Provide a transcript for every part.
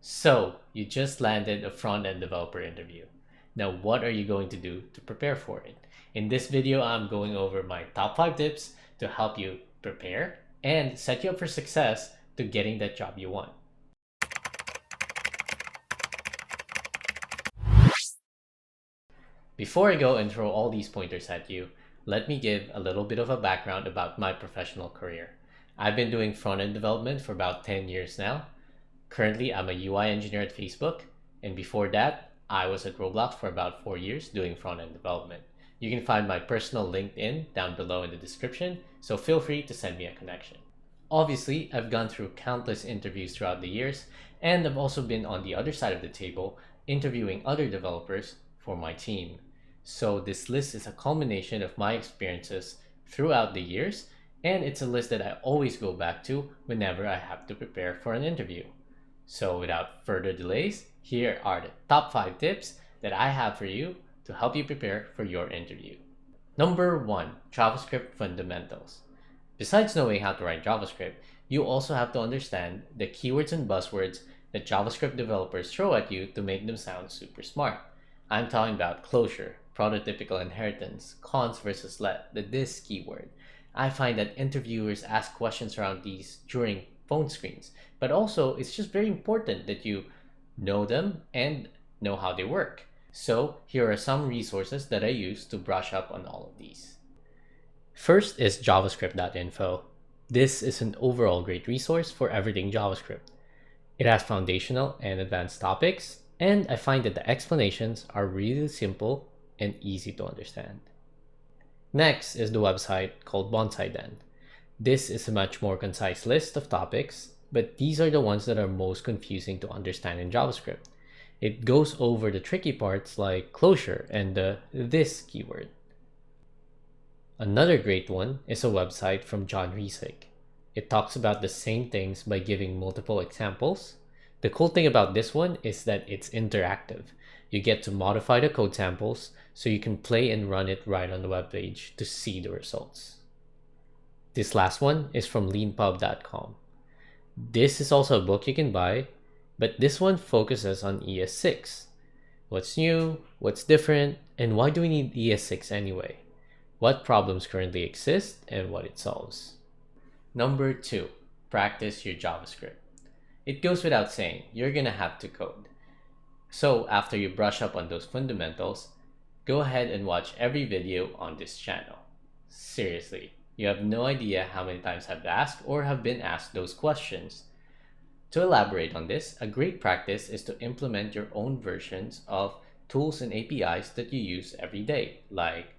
So, you just landed a front-end developer interview. Now, what are you going to do to prepare for it? In this video, I'm going over my top 5 tips to help you prepare and set you up for success to getting that job you want. Before I go and throw all these pointers at you, let me give a little bit of a background about my professional career. I've been doing front-end development for about 10 years now. Currently, I'm a UI engineer at Facebook, and before that, I was at Roblox for about 4 years doing front-end development. You can find my personal LinkedIn down below in the description, so feel free to send me a connection. Obviously, I've gone through countless interviews throughout the years, and I've also been on the other side of the table interviewing other developers for my team. So this list is a culmination of my experiences throughout the years, and it's a list that I always go back to whenever I have to prepare for an interview. So without further delays, here are the top 5 tips that I have for you to help you prepare for your interview. Number 1, JavaScript Fundamentals. Besides knowing how to write JavaScript, you also have to understand the keywords and buzzwords that JavaScript developers throw at you to make them sound super smart. I'm talking about closure, prototypical inheritance, cons versus let, the this keyword. I find that interviewers ask questions around these during phone screens, but also it's just very important that you know them and know how they work. So here are some resources that I use to brush up on all of these. First is javascript.info. This is an overall great resource for everything JavaScript. It has foundational and advanced topics, and I find that the explanations are really simple and easy to understand. Next is the website called Bonsai Den. This is a much more concise list of topics, but these are the ones that are most confusing to understand in JavaScript. It goes over the tricky parts like closure and the this keyword. Another great one is a website from John Riesig. It talks about the same things by giving multiple examples. The cool thing about this one is that it's interactive. You get to modify the code samples so you can play and run it right on the web page to see the results. This last one is from leanpub.com. This is also a book you can buy, but this one focuses on ES6. What's new, what's different, and why do we need ES6 anyway? What problems currently exist and what it solves. Number 2, practice your JavaScript. It goes without saying, you're gonna have to code. So after you brush up on those fundamentals, go ahead and watch every video on this channel. Seriously, you have no idea how many times I've asked or have been asked those questions. To elaborate on this, a great practice is to implement your own versions of tools and APIs that you use every day, like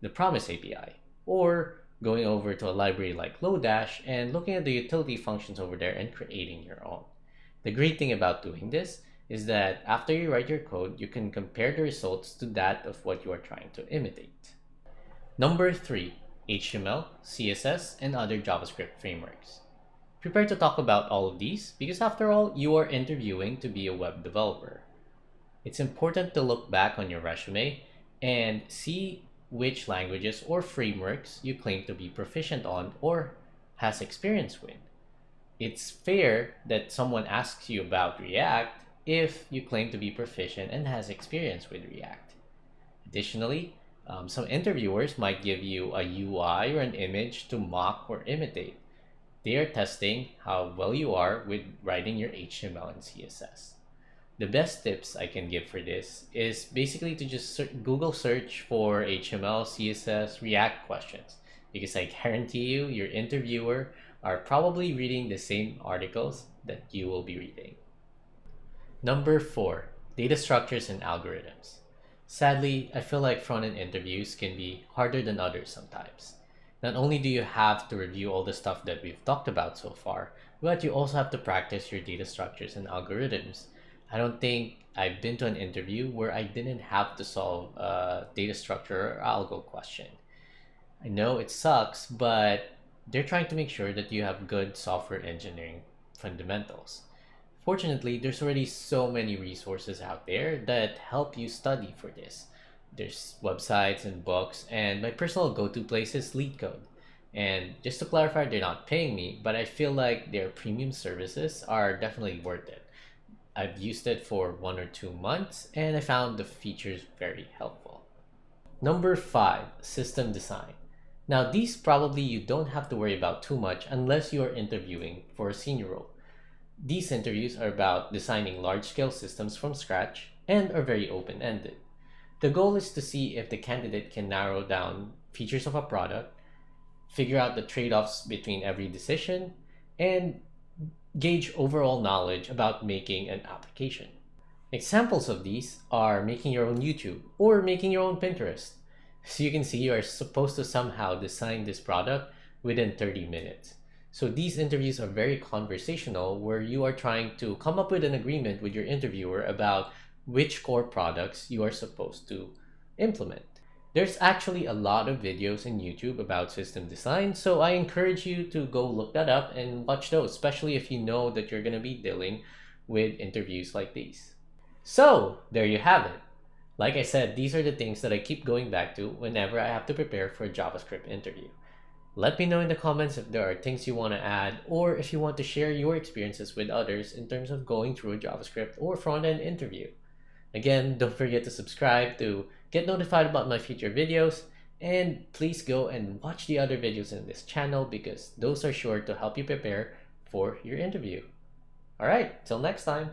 the Promise API, or going over to a library like Lodash and looking at the utility functions over there and creating your own. The great thing about doing this is that after you write your code, you can compare the results to that of what you are trying to imitate. Number 3, HTML, CSS, and other JavaScript frameworks. Prepare to talk about all of these because after all, you are interviewing to be a web developer. It's important to look back on your resume and see which languages or frameworks you claim to be proficient on or has experience with. It's fair that someone asks you about React if you claim to be proficient and has experience with React. Additionally, some interviewers might give you a UI or an image to mock or imitate. They are testing how well you are with writing your HTML and CSS. The best tips I can give for this is basically to just Google search for HTML, CSS, React questions, because I guarantee you your interviewer are probably reading the same articles that you will be reading. Number 4, data structures and algorithms. Sadly, I feel like front-end interviews can be harder than others sometimes. Not only do you have to review all the stuff that we've talked about so far, but you also have to practice your data structures and algorithms. I don't think I've been to an interview where I didn't have to solve a data structure or algo question. I know it sucks, but they're trying to make sure that you have good software engineering fundamentals. Fortunately, there's already so many resources out there that help you study for this. There's websites and books, and my personal go-to place is LeetCode. And just to clarify, they're not paying me, but I feel like their premium services are definitely worth it. I've used it for 1 or 2 months and I found the features very helpful. Number 5, system design. Now these probably you don't have to worry about too much unless you're interviewing for a senior role. These interviews are about designing large-scale systems from scratch and are very open-ended. The goal is to see if the candidate can narrow down features of a product, figure out the trade-offs between every decision, and gauge overall knowledge about making an application. Examples of these are making your own YouTube or making your own Pinterest. So you can see you are supposed to somehow design this product within 30 minutes. So these interviews are very conversational where you are trying to come up with an agreement with your interviewer about which core products you are supposed to implement. There's actually a lot of videos in YouTube about system design, so I encourage you to go look that up and watch those, especially if you know that you're going to be dealing with interviews like these. So, there you have it. Like I said, these are the things that I keep going back to whenever I have to prepare for a JavaScript interview. Let me know in the comments if there are things you want to add or if you want to share your experiences with others in terms of going through a JavaScript or front-end interview. Again, don't forget to subscribe to get notified about my future videos, and please go and watch the other videos in this channel because those are sure to help you prepare for your interview. Alright, till next time.